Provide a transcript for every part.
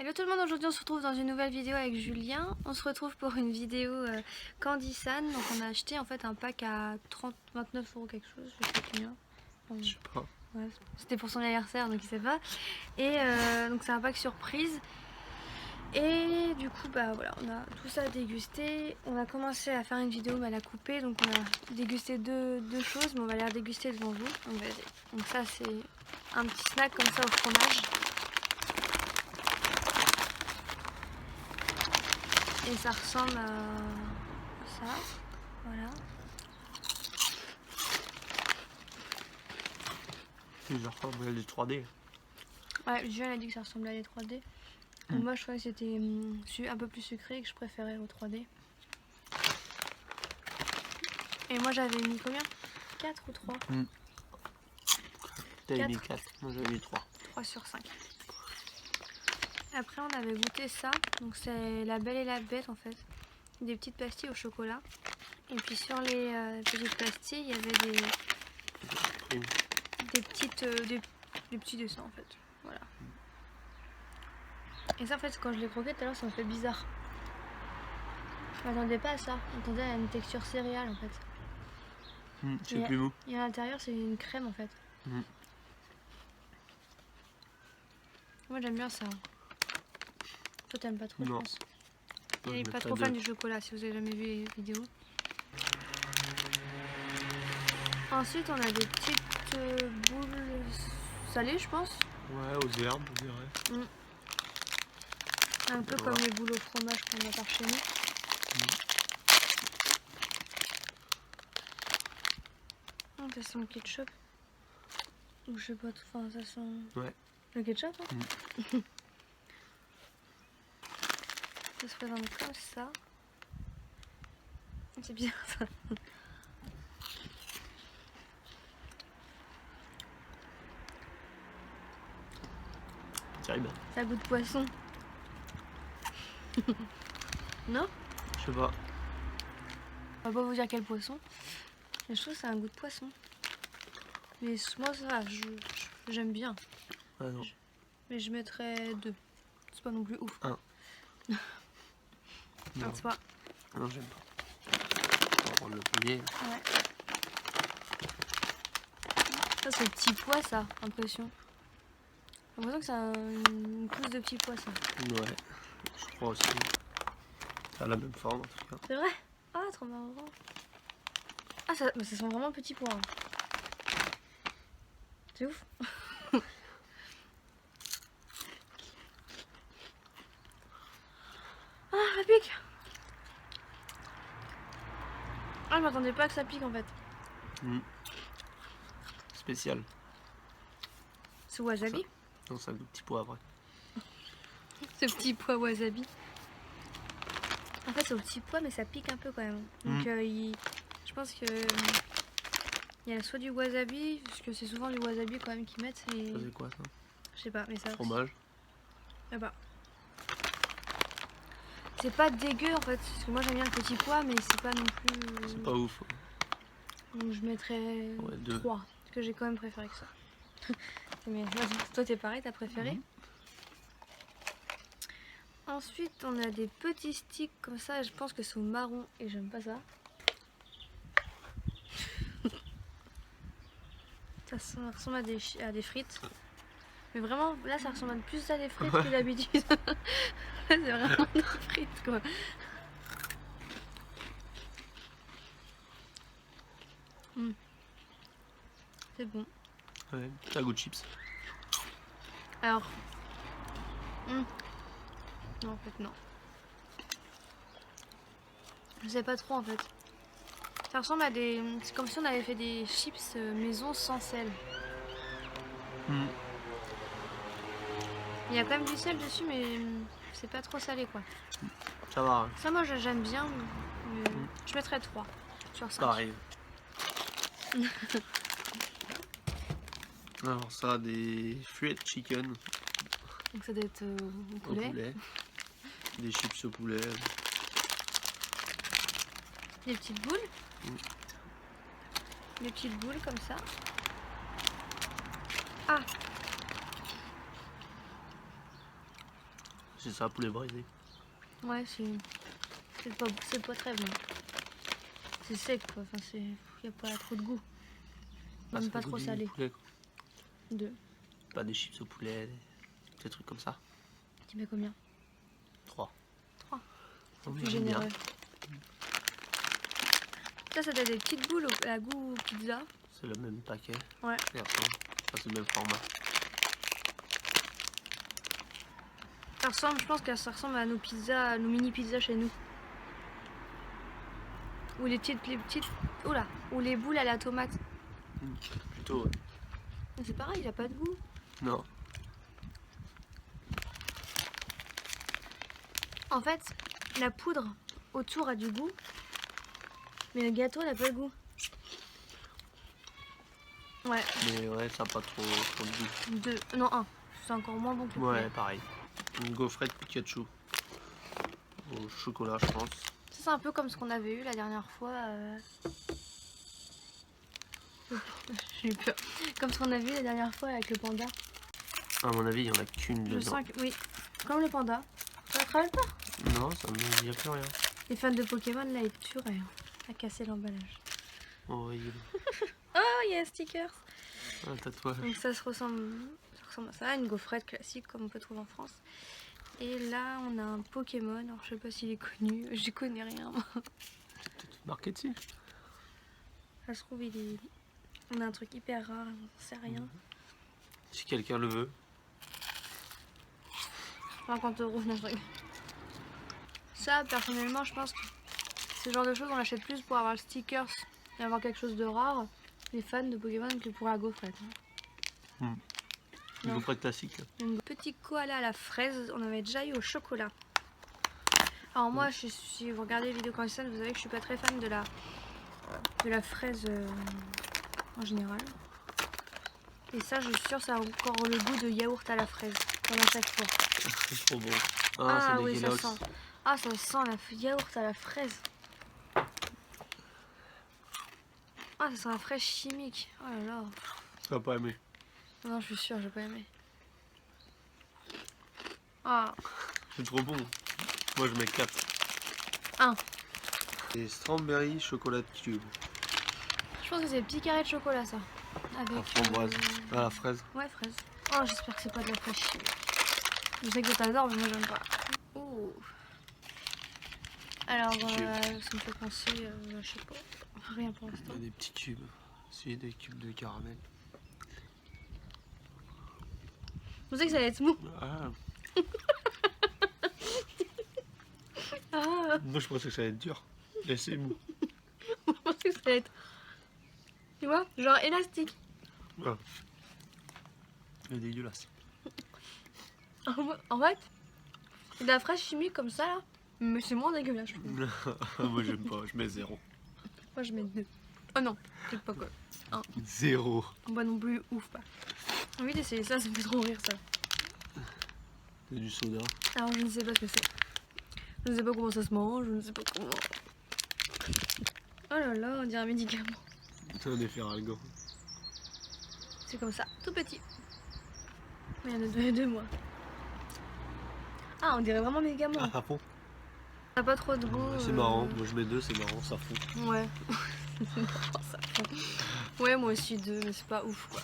Hello tout le monde, aujourd'hui on se retrouve dans une nouvelle vidéo avec Julien. On se retrouve pour une vidéo Candy San. Donc on a acheté en fait un pack à 29 € quelque chose, je sais plus combien. Je sais pas. Ouais, c'était pour son anniversaire donc il sait pas. Et donc c'est un pack surprise. Et du coup bah voilà, on a tout ça dégusté. On a commencé à faire une vidéo mais elle a coupé. Donc on a dégusté deux choses mais on va les redéguster devant vous. Donc, vas-y. Donc ça c'est un petit snack comme ça au fromage. Et ça ressemble à ça, voilà. Ça ressemble à des 3D. Ouais, Julien a dit que ça ressemblait à des 3D. Donc moi je trouvais que c'était un peu plus sucré et que je préférais au 3D. Et moi j'avais mis combien? 4 ou 3? T'avais mis 4, moi j'avais mis 3. 3 sur 5. Après on avait goûté ça, donc c'est la Belle et la Bête en fait. Des petites pastilles au chocolat. Et puis sur les petites pastilles, il y avait des petits dessins en fait. Voilà. Et ça en fait quand je l'ai croqué tout à l'heure ça me fait bizarre. Je m'attendais pas à ça, je m'attendais à une texture céréale en fait. C'est plus mou. Et à l'intérieur c'est une crème en fait. Moi j'aime bien ça. Toi t'aimes pas trop, non. Je pense. Il n'est pas trop fan du chocolat si vous avez jamais vu les vidéos. Ensuite on a des petites boules salées je pense. Ouais, aux herbes, on dirait. Un peu comme les boules au fromage qu'on a par chez nous. Ça sent le ketchup. Ou je sais pas, enfin ça sent... Ouais. Le ketchup hein. Ça se présente comme ça. C'est bizarre ça. Terrible. Ça goûte poisson. Non? Je sais pas. On va pas vous dire quel poisson. Mais je trouve que ça a un goût de poisson. Mais moi ça va, j'aime bien. Ah non. Mais je mettrais 2. C'est pas non plus ouf. 1. Non, c'est pas. Non, j'aime pas. On va prendre le premier. Ouais. Ça c'est le petit pois ça, impression. J'ai l'impression que c'est une pousse de petit pois ça. Ouais, je crois aussi. Ça a la même forme en tout cas. C'est vrai? Ah, trop marrant. Ah, ça sent vraiment petit pois. Hein. C'est ouf. Ah, ça pique. Ah, je m'attendais pas que ça pique en fait. Spécial. C'est wasabi? Non, ça goûte petit pois après. Ce petit pois wasabi. En fait, c'est au petit pois, mais ça pique un peu quand même. Donc, je pense que il y a soit du wasabi, parce que c'est souvent du wasabi quand même qu'ils mettent. Et... Ça c'est quoi ça? Je sais pas, mais ça. Fromage. Là-bas. C'est pas dégueu en fait, parce que moi j'aime bien le petit pois, mais c'est pas non plus. C'est pas ouf. Donc je mettrais 3, parce que j'ai quand même préféré que ça. Mais toi t'es pareil, t'as préféré? Ensuite on a des petits sticks comme ça, je pense que c'est au marron et j'aime pas ça. Ça ressemble à des frites. Mais vraiment là ça ressemble plus à des frites que d'habitude. C'est vraiment des frites quoi. C'est bon. Ouais, ça goûte chips. Alors. Non, en fait, non. Je sais pas trop en fait. Ça ressemble à des. C'est comme si on avait fait des chips maison sans sel. Il y a quand même du sel dessus, mais c'est pas trop salé quoi. Ça va. Ça, moi j'aime bien. Mais je mettrais 3 sur 5. Pareil. Alors, ça a des fruits chicken. Donc ça doit être au poulet. Des chips au poulet. Des petites boules. Des petites boules comme ça. Ah! C'est ça, poulet braisé. Ouais, c'est pas très bon. C'est sec quoi, enfin c'est. Y a pas trop de goût. Même pas trop salé. Poulet, quoi. 2. Pas des chips au poulet, des trucs comme ça. Tu mets combien? 3. 3. C'est Oui, plus j'aime bien. généreux. Ça t'a des petites boules à goût pizza. C'est le même paquet. Ouais. Et après, ça c'est le même format. Ça ressemble, je pense que ça ressemble à nos pizzas, nos mini pizzas chez nous. Ou les petites, oula, ou les boules à la tomate. Plutôt, ouais. C'est pareil, il a pas de goût. Non. En fait, la poudre autour a du goût, mais le gâteau n'a pas de goût. Ouais. Mais ouais, ça n'a pas trop de goût. 2, non 1. C'est encore moins bon que le Ouais, poulet. pareil. Une gaufrette Pikachu. Au chocolat, je pense. C'est un peu comme ce qu'on avait eu la dernière fois. J'ai eu peur. Comme ce qu'on a vu la dernière fois avec le panda. À mon avis, il n'y en a qu'une Le dedans. 5, oui. Comme le panda. Ça te rappelle pas? Non, ça me dit plus rien. Les fans de Pokémon, là, ils tueraient à casser l'emballage. Oh, il y a Oh, il y a un sticker. un tatouage. Donc ça ressemble à ça, une gaufrette classique comme on peut trouver en France. Et là, on a un Pokémon. Alors, je sais pas s'il est connu. Je connais rien. Moi. C'est peut-être marqué dessus. Ça se trouve, on a un truc hyper rare. On sait rien. Si quelqu'un le veut. 50 €, le truc. Ça, personnellement, je pense que c'est le genre de choses qu'on achète plus pour avoir le stickers et avoir quelque chose de rare, les fans de Pokémon, que pour la gaufrette. Une Non. gaufrette classique. Une petit koala à la fraise, on avait déjà eu au chocolat. Alors moi, si vous regardez les vidéos conditionnées, vous savez que je suis pas très fan de la fraise en général. Et ça, je suis sûre, ça a encore le goût de yaourt à la fraise, comme à chaque fois. C'est trop bon. Ah c'est oui, des ça Kellogg's. sent. Ah, ça sent la yaourt à la fraise. Ah, ça sent la fraise chimique. Oh là là. Tu vas pas aimer. Non, je suis sûre, j'ai pas aimé. Ah, C'est trop bon. Moi, je mets 4. 1. Et strawberry chocolat cube. Je pense que c'est des petits carrés de chocolat, ça. Avec. La framboise. Ah, la fraise. Ouais, fraise. Oh, j'espère que c'est pas de la fraise chimique. Je sais que t'adores, mais moi j'aime pas. Oh. Alors, ça me fait penser, je sais pas. Rien pour Il y l'instant. a des petits cubes. C'est des cubes de caramel. Je sais que ça allait être mou. Ah, Ah, moi, je pensais que ça allait être dur. Et c'est mou. je pensais que ça allait être. Tu vois, genre élastique. Ah. C'est dégueulasse. En fait, c'est de la fraise chimique comme ça là. Mais c'est moins dégueulasse, je trouve. Moi, j'aime pas. Je mets 0. Moi je mets 2. Oh non, peut-être pas quoi. 0. Moi non plus, ouf pas. J'ai envie d'essayer ça, ça me fait trop rire ça. C'est du soda. Alors je ne sais pas ce que c'est. Je ne sais pas comment ça se mange, je ne sais pas comment. Oh là là, on dirait un médicament. C'est un effet Ralgo. C'est comme ça, tout petit. Mais il y en a deux mois. Ah, on dirait vraiment médicament. Ah, ça fond. Ça n'a pas trop de goût. C'est marrant. Moi, je mets 2, c'est marrant, ça fond. Ouais. C'est marrant, ça fond. Ouais, moi aussi 2, mais c'est pas ouf quoi.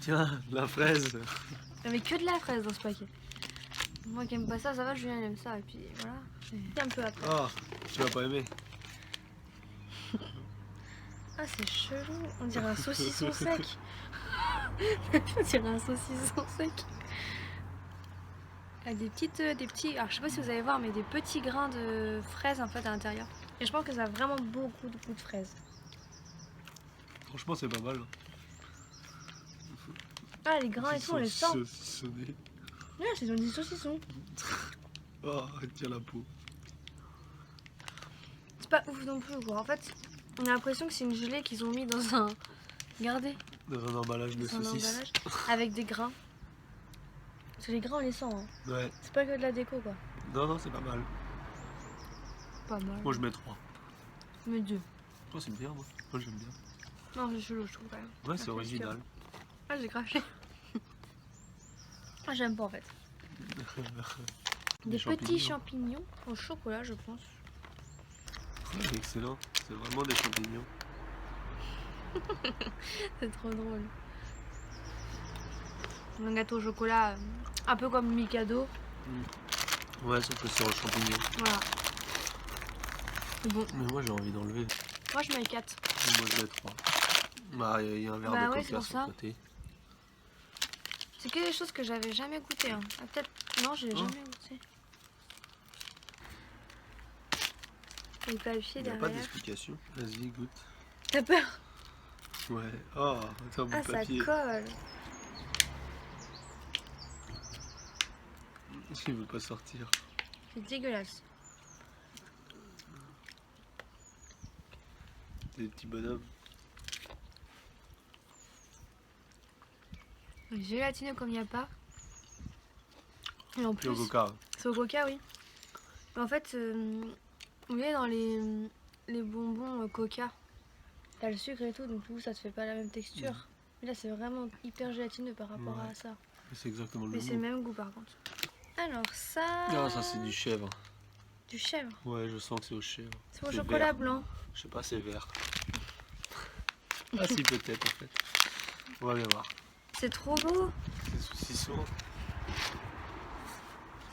Tiens, la fraise. Il n'y avait que de la fraise dans ce paquet. Moi qui aime pas ça, ça va, Julien il aime ça. Et puis voilà. C'est un peu après. Ah, tu vas pas aimer. Ah, c'est chelou. On dirait un saucisson sec. On dirait un saucisson sec. Ah, des petits. Alors je sais pas si vous allez voir, mais des petits grains de fraises en fait à l'intérieur. Et je pense que ça a vraiment beaucoup de goût de fraises. Franchement, c'est pas mal. Ah, les grains et tout, on les sent. Saucissonné. Ouais, c'est des saucissons. Oh, tiens la peau. C'est pas ouf non plus quoi. En fait, on a l'impression que c'est une gelée qu'ils ont mis dans un. Regardez, Dans un emballage de dans un saucisse. emballage avec des grains. Parce que les grains on les sent. Hein. Ouais. C'est pas que de la déco quoi. Non, c'est pas mal. Pas mal. Moi, je mets 3. Mais 2. Toi, c'est bien, moi. Moi, j'aime bien. Non, c'est chelou, je trouve quand même. Ouais, c'est original. Ah, j'ai craché. Ah, j'aime pas en fait. Des petits champignons au chocolat, je pense. C'est excellent, c'est vraiment des champignons. C'est trop drôle. Un gâteau au chocolat, un peu comme Mikado. Ouais, sauf que c'est aux champignons. Voilà. Bon. Mais moi j'ai envie d'enlever. Moi je mets 4. Moi je mets 3. Bah, il y a un verre Bah de ouais, c'est coca pour sur ça. le côté. C'est que des choses que j'avais jamais goûté. Hein. Ah, peut-être. Non, j'ai jamais goûté. Et le papier Il n'y a pas derrière. d'explication. Vas-y, goûte. T'as peur? Ouais. Oh, attends, mon Ah, ça papier. colle. Il veut pas sortir. C'est dégueulasse. Des petits bonhommes. Gélatineux comme il n'y a pas. Et en Puis au plus, coca. c'est au coca, oui. En fait, vous voyez, dans les bonbons coca, t'as le sucre et tout, donc du coup, ça te fait pas la même texture. Mais là, c'est vraiment hyper gélatineux par rapport à ça. C'est exactement le Mais même c'est le goût. même goût par contre. Alors ça... Non, ça c'est du chèvre. Du chèvre. Ouais, je sens que c'est au chèvre. C'est au chocolat vert. blanc. Je sais pas, c'est vert. Ah si, peut-être en fait. On va bien voir. C'est trop beau. C'est saucisson.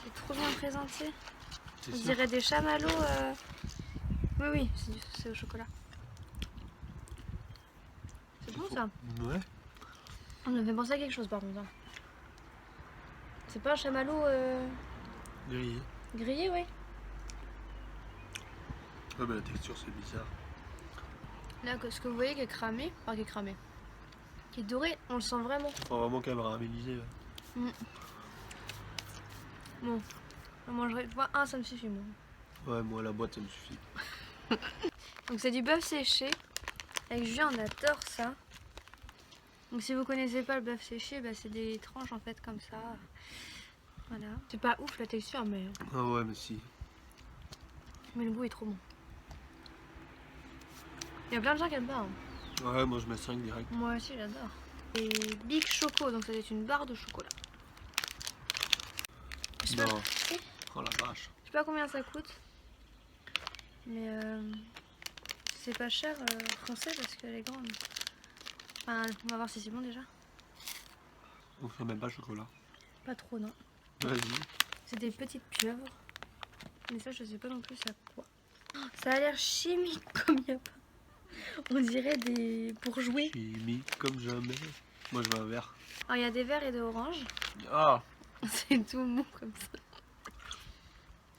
C'est trop bien présenté. C'est On sûr. dirait des chamallows. Oui, oui, c'est au chocolat. C'est bon ça. Ouais. On me fait penser à quelque chose par contre. Hein. C'est pas un chamallow Grillé. grillé, oui. Ouais, mais la texture c'est bizarre. Là, ce que vous voyez qui est cramé, enfin qui est cramé, qui est doré, on le sent vraiment. Faut vraiment caraméliser. Ouais. Bon, on mangerait. Moi, un, ça me suffit, moi. Ouais, moi la boîte ça me suffit. Donc, c'est du bœuf séché. Avec Julien, on adore ça. Donc, si vous connaissez pas le bœuf séché, bah, c'est des tranches en fait comme ça. Voilà. C'est pas ouf la texture, mais Ah ouais, mais si. le goût est trop bon. Il y a plein de gens qui aiment pas. Hein. Ouais, moi je mets 5 direct. Moi aussi, j'adore. Et Big Choco, donc ça doit être une barre de chocolat. Je sais pas, Non. Oh la vache. je sais pas combien ça coûte. Mais c'est pas cher français parce qu'elle est grande. Enfin, on va voir si c'est bon déjà. On fait même pas chocolat. Pas trop, non. Vas-y. C'est des petites pieuvres. Mais ça, je sais pas non plus ça quoi. Oh, ça a l'air chimique comme il y a pas. On dirait des... pour jouer. Chimique comme jamais. Moi je veux un verre. Alors, il y a des verts et des oranges. Ah, C'est tout mou comme ça.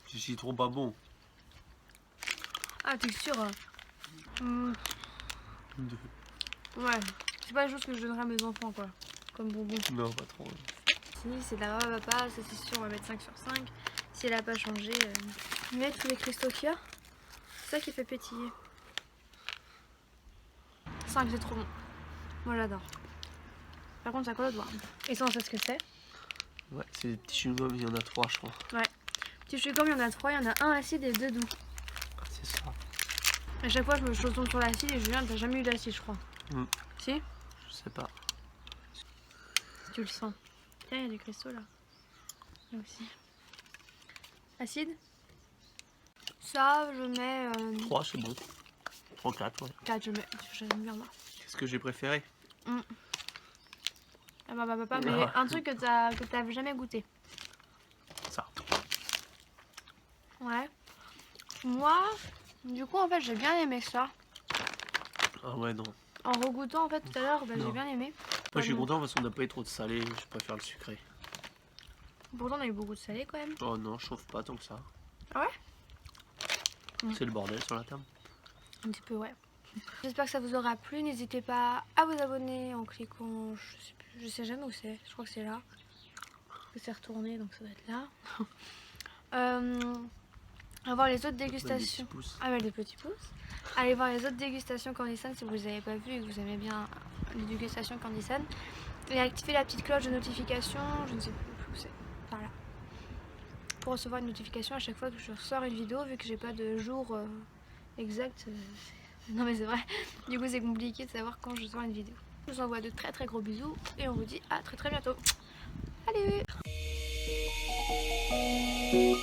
c'est citron pas bon. Ah, texture. Ouais. C'est pas les choses que je donnerais à mes enfants, quoi. Comme bonbon. Non, pas trop. Si, c'est de la baba papa, ça c'est sûr, on va mettre 5 sur 5. Si elle a pas changé, mettre tous les cristaux qu'il y a. C'est ça qui fait pétiller. 5, c'est trop bon. Moi j'adore. Par contre, ça colle au doigt. Et ça, on sait ce que c'est. Ouais, c'est des petits chewing-gums, il y en a 3 je crois. Petit chewing-gum, il y en a 3, il y en a un acide et 2 doux. Ah, c'est ça. À chaque fois, je me tombe sur l'acide et Julien, t'as jamais eu d'acide, je crois. Si? Je sais pas. Tu le sens. Tiens, il y a des cristaux là. Là aussi. Acide? Ça, je mets 3 c'est bon. 3, 4, ouais. 4, je mets. J'aime bien moi. C'est ce que j'ai préféré. Ah bah papa, mais un truc que t'as jamais goûté. Ça. Ouais. Moi, du coup, en fait, j'ai bien aimé ça. Ah ouais, non. En regoûtant, en fait, tout à l'heure, bah, j'ai Non. bien aimé. Moi je suis content parce qu'on n'a pas eu trop de salé, je préfère le sucré. Pourtant, on a eu beaucoup de salé quand même. Oh non, je chauffe pas tant que ça. Ah ouais? C'est le bordel sur la table. Un petit peu, ouais. J'espère que ça vous aura plu. N'hésitez pas à vous abonner en cliquant. Je sais jamais où c'est. Je crois que c'est là. Que c'est retourné, donc ça doit être là. À voir les autres dégustations. Des petits pouces. Ah ouais, les petits pouces. Allez voir les autres dégustations Candy Sun si vous les avez pas vues et que vous aimez bien les dégustations Candy Sun. Et activez la petite cloche de notification. Je ne sais plus où c'est. Par là. Pour recevoir une notification à chaque fois que je sors une vidéo, vu que j'ai pas de jour exact. Non mais c'est vrai. Du coup c'est compliqué de savoir quand je sors une vidéo. Je vous envoie de très très gros bisous et on vous dit à très très bientôt. Allez! Shine.